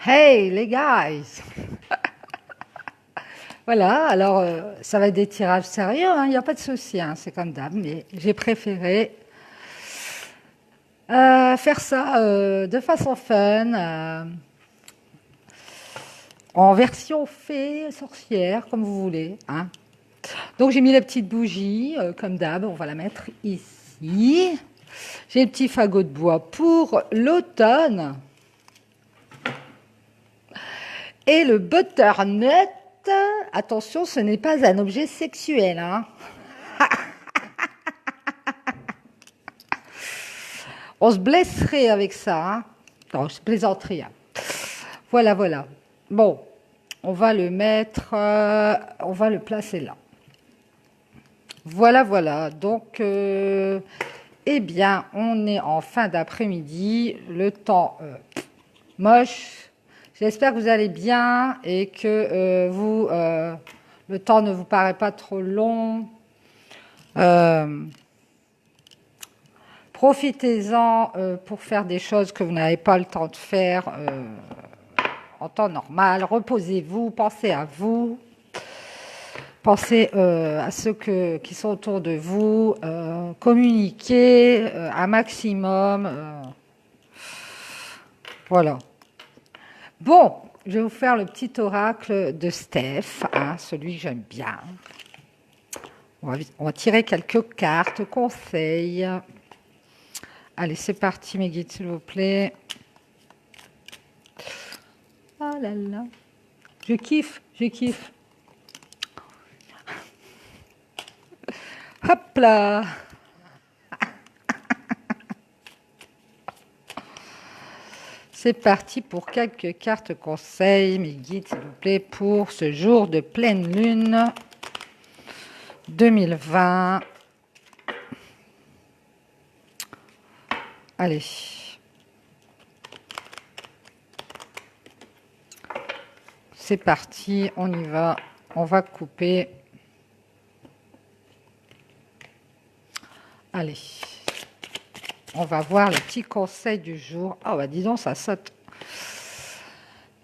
Hey les guys! Voilà, alors ça va être des tirages sérieux, il n'y a pas de souci, hein, c'est comme d'hab, mais j'ai préféré faire ça de façon fun, en version fée, sorcière, comme vous voulez, hein. Donc j'ai mis la petite bougie, comme d'hab, on va la mettre ici. J'ai le petit fagot de bois pour l'automne. Et le butternut, attention, ce n'est pas un objet sexuel, hein. On se blesserait avec ça, hein. Non, je plaisanterie, hein. Voilà, voilà. Bon, on va le mettre, on va le placer là. Voilà, voilà. Donc, eh bien, on est en fin d'après-midi. Le temps moche. J'espère que vous allez bien et que le temps ne vous paraît pas trop long. Profitez-en pour faire des choses que vous n'avez pas le temps de faire en temps normal. Reposez-vous, pensez à vous, pensez à ceux qui sont autour de vous, communiquez un maximum. Voilà. Bon, je vais vous faire le petit oracle de Steph, hein, celui que j'aime bien. On va tirer quelques cartes, conseils. Allez, c'est parti, mes guides, s'il vous plaît. Oh là là. Je kiffe, je kiffe. Hop là. C'est parti pour quelques cartes conseils, mes guides, s'il vous plaît, pour ce jour de pleine lune 2020. Allez. C'est parti, on y va. On va couper. Allez. On va voir le petit conseil du jour. Ah bah dis donc, ça saute.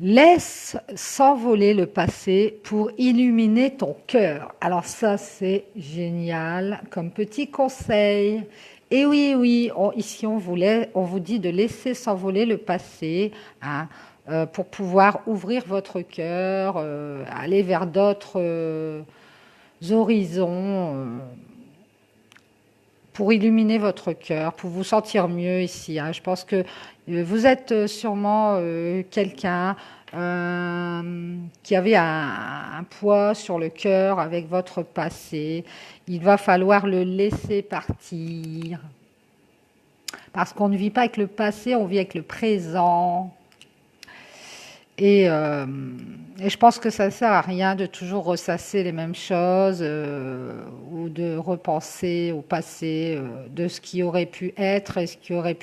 Laisse s'envoler le passé pour illuminer ton cœur. Alors ça, c'est génial comme petit conseil. Et oui, oui, ici on vous dit de laisser s'envoler le passé, hein, pour pouvoir ouvrir votre cœur, aller vers d'autres horizons, pour illuminer votre cœur, pour vous sentir mieux ici, hein. Je pense que vous êtes sûrement quelqu'un qui avait un poids sur le cœur avec votre passé. Il va falloir le laisser partir. Parce qu'on ne vit pas avec le passé, on vit avec le présent. Et je pense que ça ne sert à rien de toujours ressasser les mêmes choses ou de repenser au passé de ce qui aurait pu être et ce qui aurait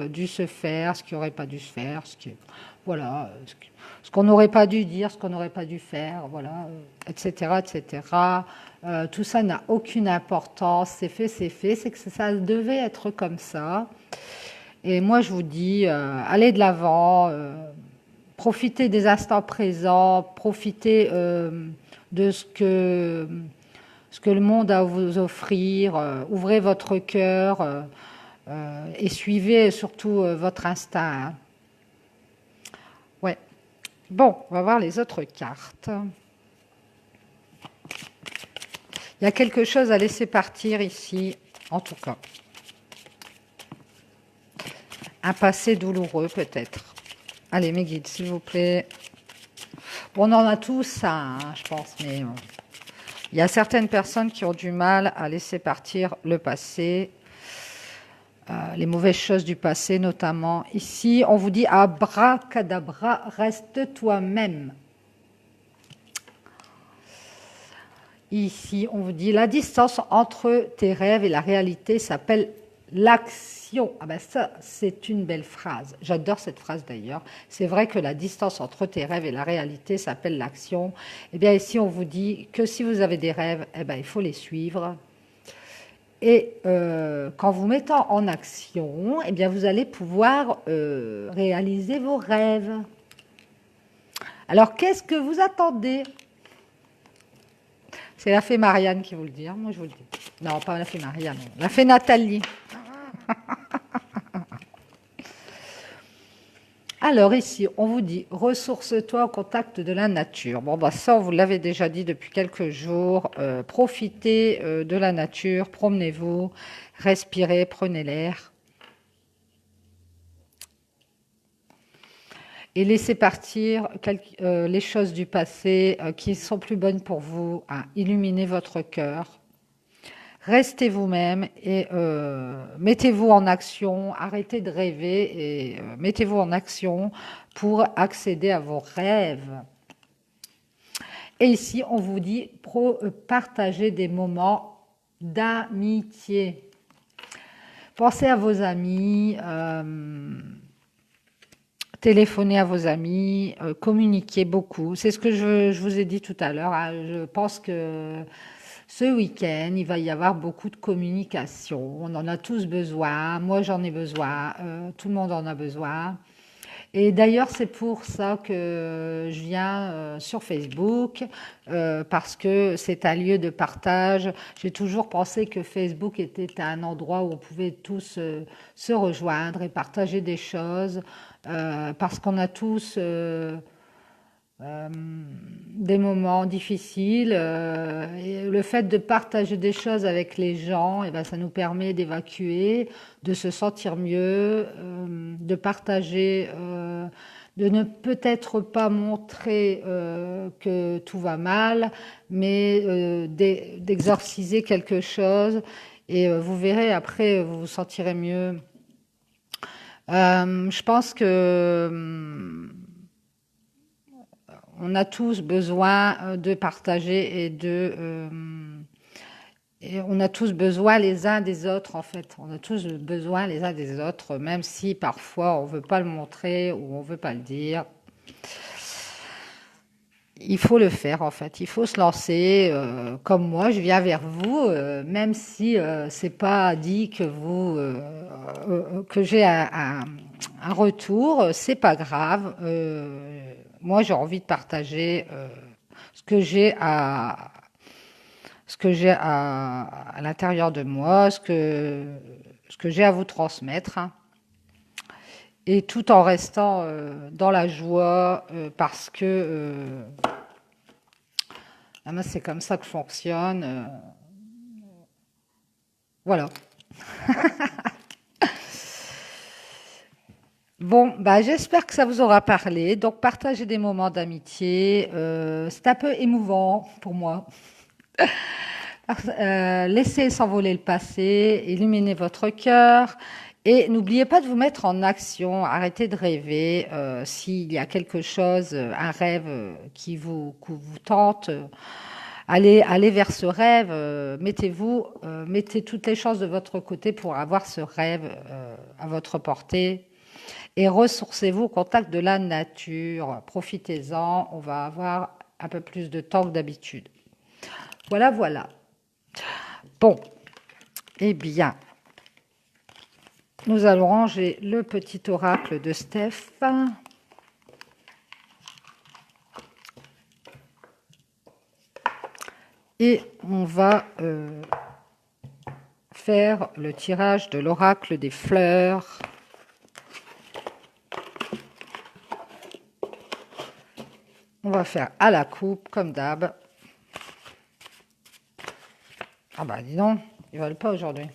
dû se faire, ce qui n'aurait pas dû se faire, voilà, ce qu'on n'aurait pas dû dire, ce qu'on n'aurait pas dû faire, voilà, etc., etc. Tout ça n'a aucune importance, c'est fait, c'est que ça devait être comme ça. Et moi, je vous dis, allez de l'avant, profitez des instants présents, profitez de ce que le monde a à vous offrir, ouvrez votre cœur et suivez surtout votre instinct, hein. Ouais. Bon, on va voir les autres cartes. Il y a quelque chose à laisser partir ici, en tout cas. Un passé douloureux, peut-être. Allez, mes guides, s'il vous plaît. Bon, on en a tous ça, hein, je pense, mais il y a certaines personnes qui ont du mal à laisser partir le passé, les mauvaises choses du passé notamment. Ici, on vous dit abracadabra, reste toi-même. Ici, on vous dit la distance entre tes rêves et la réalité s'appelle l'action. Ah ben ça, c'est une belle phrase. J'adore cette phrase d'ailleurs. C'est vrai que la distance entre tes rêves et la réalité s'appelle l'action. Eh bien ici, on vous dit que si vous avez des rêves, eh ben, il faut les suivre. Et qu'en vous mettant en action, eh bien, vous allez pouvoir réaliser vos rêves. Alors, qu'est-ce que vous attendez? C'est la fée Marianne qui vous le dit, hein, moi je vous le dis. Non, pas la fée Marianne, la fée Nathalie. Alors ici, on vous dit, ressource-toi au contact de la nature. Bon, bah ça, on vous l'avait déjà dit depuis quelques jours. Profitez de la nature, promenez-vous, respirez, prenez l'air. Et laissez partir les choses du passé qui sont plus bonnes pour vous, à illuminer votre cœur. Restez vous-même et mettez-vous en action, arrêtez de rêver et mettez-vous en action pour accéder à vos rêves. Et ici, on vous dit partagez des moments d'amitié. Pensez à vos amis, téléphonez à vos amis, communiquez beaucoup. C'est ce que je vous ai dit tout à l'heure. Hein. Je pense que ce week-end, il va y avoir beaucoup de communication. On en a tous besoin. Moi, j'en ai besoin. Tout le monde en a besoin. Et d'ailleurs, c'est pour ça que je viens sur Facebook, parce que c'est un lieu de partage. J'ai toujours pensé que Facebook était un endroit où on pouvait tous se rejoindre et partager des choses, parce qu'on a tous des moments difficiles. Et le fait de partager des choses avec les gens, et ben, ça nous permet d'évacuer, de se sentir mieux, de partager, de ne peut-être pas montrer que tout va mal, mais d'exorciser quelque chose. Et vous verrez, après, vous vous sentirez mieux. Je pense que on a tous besoin de partager et on a tous besoin les uns des autres en fait. On a tous besoin les uns des autres, même si parfois on veut pas le montrer ou on veut pas le dire. Il faut le faire en fait. Il faut se lancer. Comme moi, je viens vers vous, même si c'est pas dit que que j'ai un retour. C'est pas grave. Moi, j'ai envie de partager ce que j'ai à l'intérieur de moi, ce que j'ai à vous transmettre, hein. Et tout en restant dans la joie, parce que moi, c'est comme ça que je fonctionne. Voilà. Bon, bah, j'espère que ça vous aura parlé. Donc, partagez des moments d'amitié. C'est un peu émouvant pour moi. Laissez s'envoler le passé, illuminez votre cœur et n'oubliez pas de vous mettre en action. Arrêtez de rêver. S'il y a quelque chose, un rêve que vous tente, allez vers ce rêve. Mettez toutes les chances de votre côté pour avoir ce rêve à votre portée. Et ressourcez-vous au contact de la nature. Profitez-en. On va avoir un peu plus de temps que d'habitude. Voilà, voilà. Bon, eh bien, nous allons ranger le petit oracle de Steph. Et on va faire le tirage de l'oracle des fleurs. On va faire à la coupe, comme d'hab. Ah bah dis donc, ils veulent pas aujourd'hui.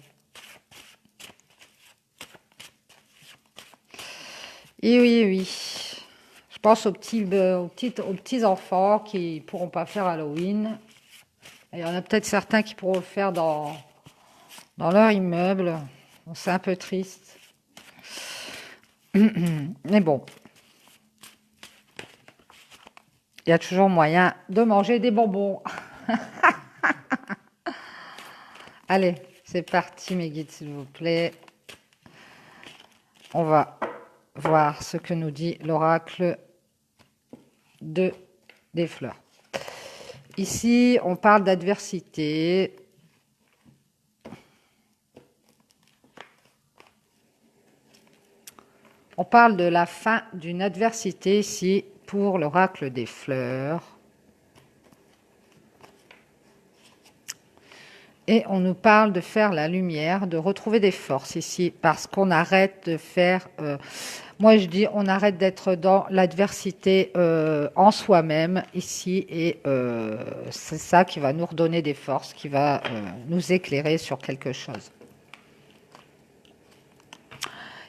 Et oui, oui. Je pense aux petits enfants qui ne pourront pas faire Halloween. Et il y en a peut-être certains qui pourront le faire dans leur immeuble. Bon, c'est un peu triste. Mais bon, il y a toujours moyen de manger des bonbons. Allez, c'est parti mes guides, s'il vous plaît. On va voir ce que nous dit l'oracle des fleurs. Ici, on parle d'adversité. parle de la fin d'une adversité ici pour l'oracle des fleurs. Et on nous parle de faire la lumière, de retrouver des forces ici, parce qu'on arrête de faire... moi, je dis, on arrête d'être dans l'adversité en soi-même ici, et c'est ça qui va nous redonner des forces, qui va nous éclairer sur quelque chose.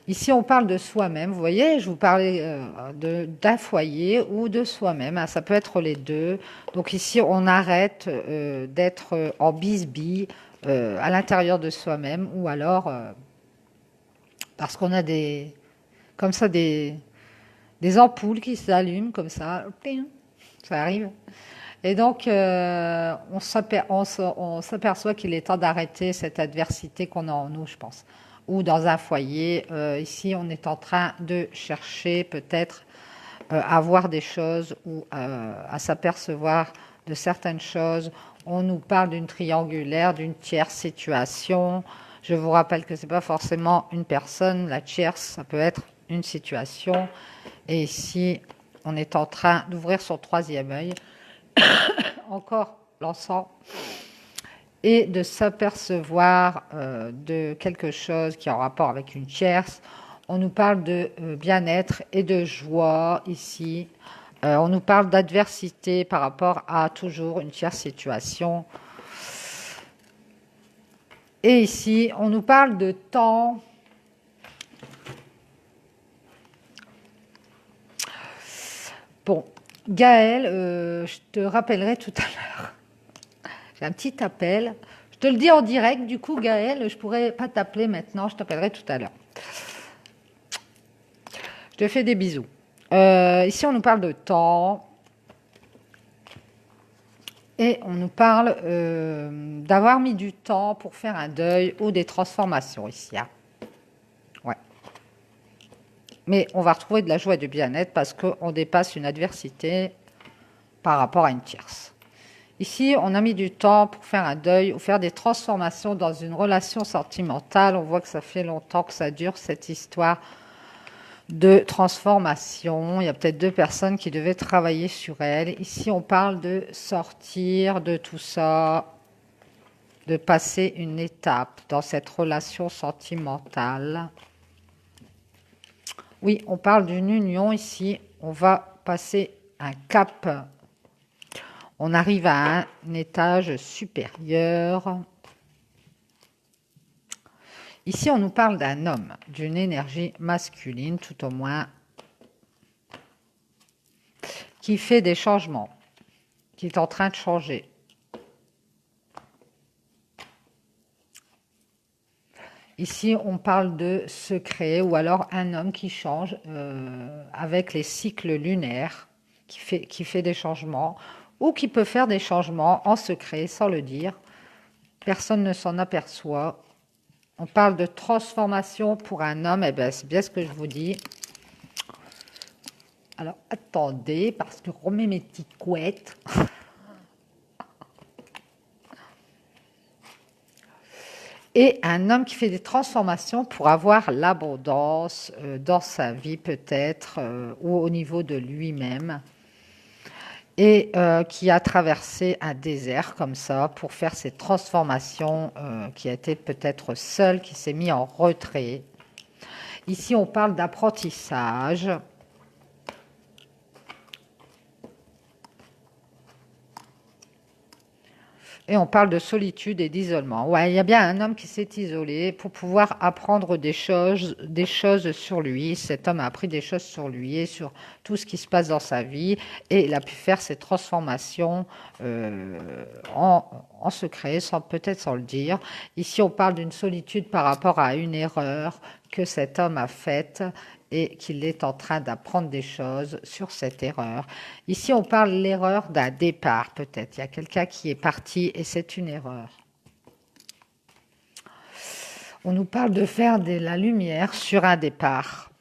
Ici, on parle de soi-même. Vous voyez, je vous parlais d'un foyer ou de soi-même. Hein, ça peut être les deux. Donc ici, on arrête d'être en bisbille à l'intérieur de soi-même, ou alors parce qu'on a comme ça des ampoules qui s'allument comme ça. Ça arrive. Et donc, on s'aperçoit qu'il est temps d'arrêter cette adversité qu'on a en nous, je pense. Ou dans un foyer, ici, on est en train de chercher peut-être à voir des choses ou à s'apercevoir de certaines choses. On nous parle d'une triangulaire, d'une tierce situation. Je vous rappelle que ce n'est pas forcément une personne. La tierce, ça peut être une situation. Et ici, on est en train d'ouvrir son troisième œil. Encore l'encens, et de s'apercevoir de quelque chose qui est en rapport avec une tierce. On nous parle de bien-être et de joie ici. On nous parle d'adversité par rapport à toujours une tierce situation. Et ici, on nous parle de temps. Bon, Gaël, je te rappellerai tout à l'heure. J'ai un petit appel. Je te le dis en direct, du coup, Gaël, je ne pourrais pas t'appeler maintenant, je t'appellerai tout à l'heure. Je te fais des bisous. Ici, on nous parle de temps. Et on nous parle d'avoir mis du temps pour faire un deuil ou des transformations ici. Hein. Ouais. Mais on va retrouver de la joie et du bien-être parce qu'on dépasse une adversité par rapport à une tierce. Ici, on a mis du temps pour faire un deuil ou faire des transformations dans une relation sentimentale. On voit que ça fait longtemps que ça dure, cette histoire de transformation. Il y a peut-être deux personnes qui devaient travailler sur elle. Ici, on parle de sortir de tout ça, de passer une étape dans cette relation sentimentale. Oui, on parle d'une union ici. On va passer un cap. On arrive à un étage supérieur. Ici, on nous parle d'un homme, d'une énergie masculine, tout au moins, qui fait des changements, qui est en train de changer. Ici, on parle de secret ou alors un homme qui change avec les cycles lunaires, qui fait des changements ou qui peut faire des changements en secret sans le dire. Personne ne s'en aperçoit. On parle de transformation pour un homme, et bien c'est bien ce que je vous dis. Alors attendez, parce que je remets mes petites couettes. Et un homme qui fait des transformations pour avoir l'abondance dans sa vie peut-être, ou au niveau de lui-même. Et qui a traversé un désert comme ça pour faire ces transformations, qui a été peut-être seul, qui s'est mis en retrait. Ici, on parle d'apprentissage. Et on parle de solitude et d'isolement. Ouais, il y a bien un homme qui s'est isolé pour pouvoir apprendre des choses sur lui. Cet homme a appris des choses sur lui et sur tout ce qui se passe dans sa vie. Et il a pu faire ses transformations en secret, peut-être sans le dire. Ici, on parle d'une solitude par rapport à une erreur que cet homme a faite et qu'il est en train d'apprendre des choses sur cette erreur. Ici, on parle de l'erreur d'un départ, peut-être. Il y a quelqu'un qui est parti et c'est une erreur. On nous parle de faire de la lumière sur un départ.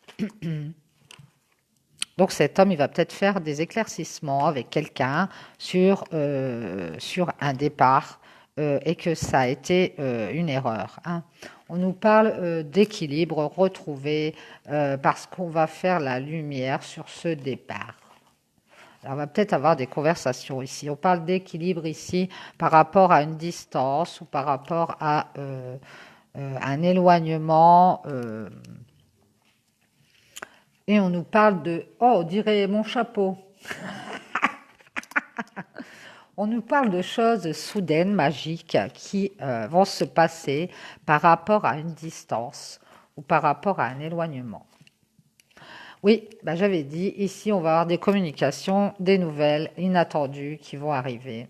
Donc cet homme, il va peut-être faire des éclaircissements avec quelqu'un sur un départ et que ça a été une erreur, hein. On nous parle d'équilibre retrouvé parce qu'on va faire la lumière sur ce départ. Alors, on va peut-être avoir des conversations ici. On parle d'équilibre ici par rapport à une distance ou par rapport à un éloignement. Et on nous parle de... Oh, on dirait mon chapeau. On nous parle de choses soudaines, magiques, qui vont se passer par rapport à une distance ou par rapport à un éloignement. Oui, bah j'avais dit, ici on va avoir des communications, des nouvelles inattendues qui vont arriver,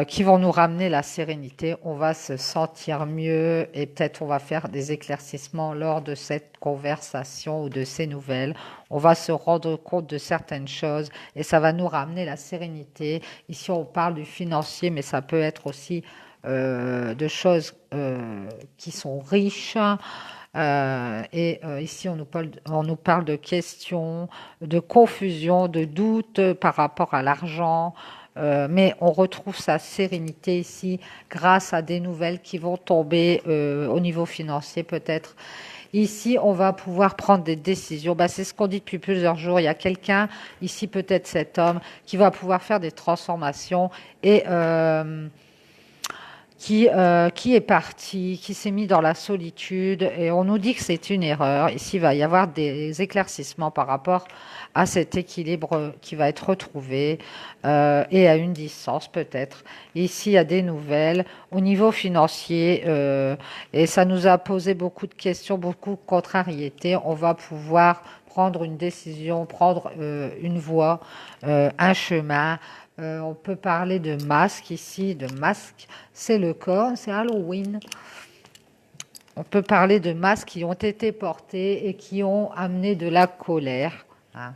qui vont nous ramener la sérénité. On va se sentir mieux et peut-être on va faire des éclaircissements lors de cette conversation ou de ces nouvelles. On va se rendre compte de certaines choses et ça va nous ramener la sérénité. Ici on parle du financier, mais ça peut être aussi de choses qui sont riches. Ici, on nous parle de questions, de confusion, de doutes par rapport à l'argent. Mais on retrouve sa sérénité ici grâce à des nouvelles qui vont tomber au niveau financier peut-être. Ici, on va pouvoir prendre des décisions. Bah, c'est ce qu'on dit depuis plusieurs jours. Il y a quelqu'un, ici peut-être cet homme, qui va pouvoir faire des transformations et qui est parti, qui s'est mis dans la solitude, et on nous dit que c'est une erreur. Ici, il va y avoir des éclaircissements par rapport à cet équilibre qui va être retrouvé et à une distance peut-être. Ici, il y a des nouvelles au niveau financier et ça nous a posé beaucoup de questions, beaucoup de contrariétés. On va pouvoir prendre une décision, prendre une voie, un chemin. On peut parler de masque ici, de masque, c'est le corps, c'est Halloween. On peut parler de masques qui ont été portés et qui ont amené de la colère, hein.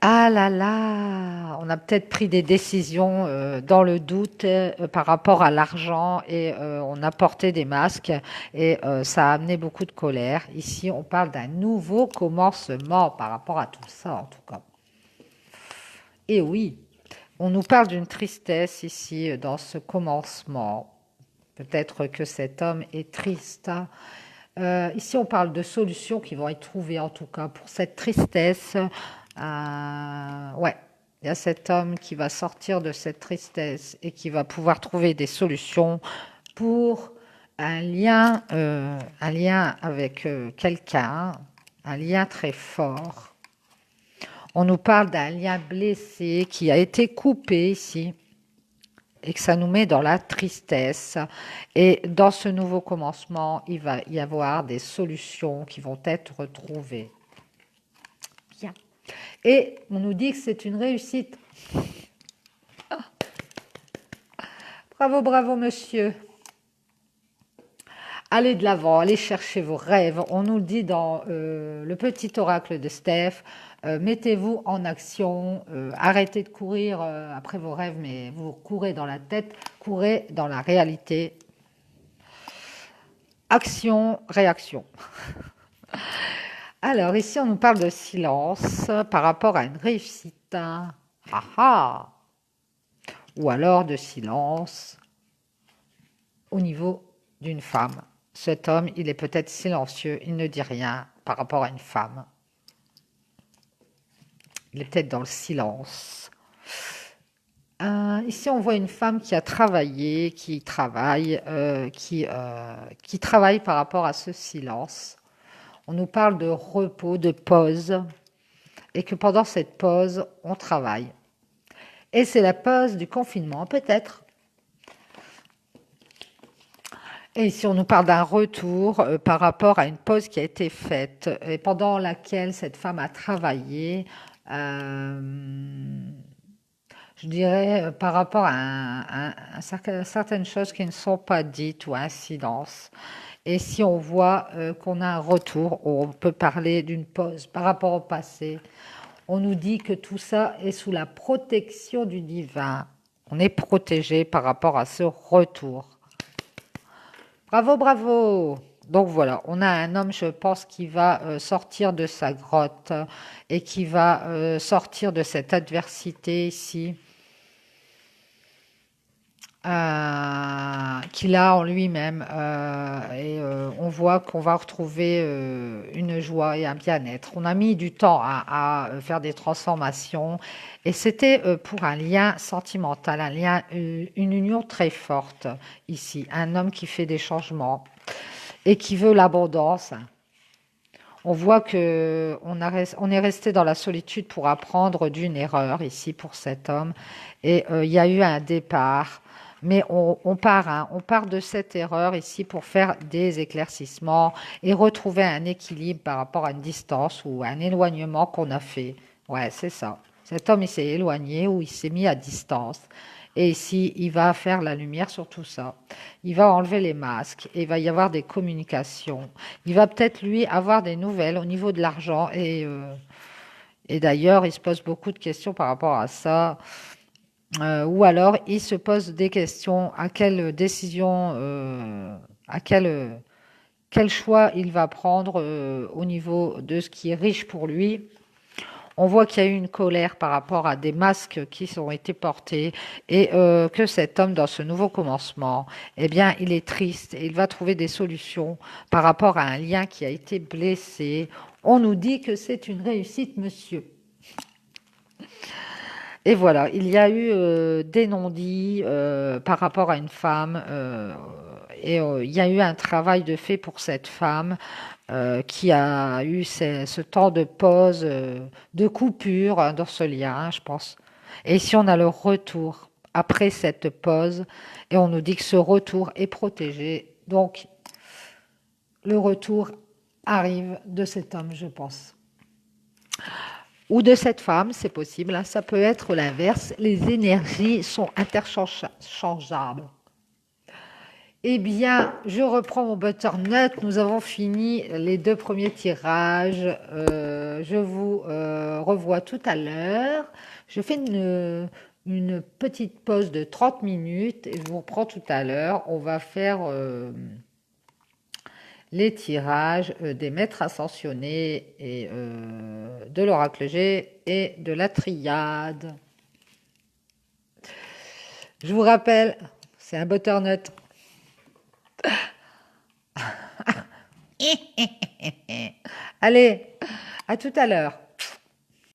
Ah là là, on a peut-être pris des décisions dans le doute par rapport à l'argent et on a porté des masques et ça a amené beaucoup de colère. Ici, on parle d'un nouveau commencement par rapport à tout ça, en tout cas. Et oui, on nous parle d'une tristesse ici dans ce commencement. Peut-être que cet homme est triste. Ici, on parle de solutions qui vont être trouvées en tout cas pour cette tristesse. Ouais, il y a cet homme qui va sortir de cette tristesse et qui va pouvoir trouver des solutions pour un lien avec quelqu'un, un lien très fort. On nous parle d'un lien blessé qui a été coupé ici et que ça nous met dans la tristesse. Et dans ce nouveau commencement, il va y avoir des solutions qui vont être trouvées. Bien. Et on nous dit que c'est une réussite. Bravo, bravo, monsieur. Allez de l'avant, allez chercher vos rêves. On nous le dit dans le petit oracle de Steph. Mettez-vous en action. Arrêtez de courir après vos rêves, mais vous courez dans la tête, courez dans la réalité. Action, réaction. Alors, ici, on nous parle de silence par rapport à une réussite. Ah ah. Ou alors de silence au niveau d'une femme. Cet homme, il est peut-être silencieux, il ne dit rien par rapport à une femme. Il est peut-être dans le silence. Ici, on voit une femme qui a travaillé, qui travaille par rapport à ce silence. On nous parle de repos, de pause, et que pendant cette pause, on travaille. Et c'est la pause du confinement, peut-être. Et ici, on nous parle d'un retour par rapport à une pause qui a été faite et pendant laquelle cette femme a travaillé, je dirais, par rapport à certaines choses qui ne sont pas dites ou incidences. Et si on voit qu'on a un retour, on peut parler d'une pause par rapport au passé, on nous dit que tout ça est sous la protection du divin. On est protégé par rapport à ce retour. Bravo, bravo! Donc voilà, on a un homme, je pense, qui va sortir de sa grotte et qui va sortir de cette adversité ici, qu'il a en lui-même. On voit qu'on va retrouver une joie et un bien-être. On a mis du temps à faire des transformations et c'était pour un lien sentimental, un lien, une union très forte ici. Un homme qui fait des changements et qui veut l'abondance. On voit que on est resté dans la solitude pour apprendre d'une erreur ici pour cet homme. Et il y a eu un départ. Mais on part, hein, on part de cette erreur ici pour faire des éclaircissements et retrouver un équilibre par rapport à une distance ou un éloignement qu'on a fait. Ouais, c'est ça. Cet homme, il s'est éloigné ou il s'est mis à distance. Et ici, il va faire la lumière sur tout ça. Il va enlever les masques et il va y avoir des communications. Il va peut-être, lui, avoir des nouvelles au niveau de l'argent. Et d'ailleurs, il se pose beaucoup de questions par rapport à ça. Ou alors, il se pose des questions à quelle décision, à quel choix il va prendre au niveau de ce qui est riche pour lui. On voit qu'il y a eu une colère par rapport à des masques qui ont été portés et que cet homme, dans ce nouveau commencement, eh bien, il est triste et il va trouver des solutions par rapport à un lien qui a été blessé. On nous dit que c'est une réussite, monsieur. Et voilà, il y a eu des non-dits par rapport à une femme il y a eu un travail de fait pour cette femme qui a eu ce temps de pause, de coupure hein, dans ce lien, hein, je pense. Et ici, on a le retour après cette pause et on nous dit que ce retour est protégé. Donc, le retour arrive de cet homme, je pense. Ou de cette femme, c'est possible, hein. Ça peut être l'inverse. Les énergies sont interchangeables. Eh bien, je reprends mon butternut. Nous avons fini les deux premiers tirages. Je vous revois tout à l'heure. Je fais une petite pause de 30 minutes et je vous reprends tout à l'heure. On va faire les tirages des maîtres ascensionnés et de l'oracle G et de la triade. Je vous rappelle, c'est un butternut. Allez, à tout à l'heure.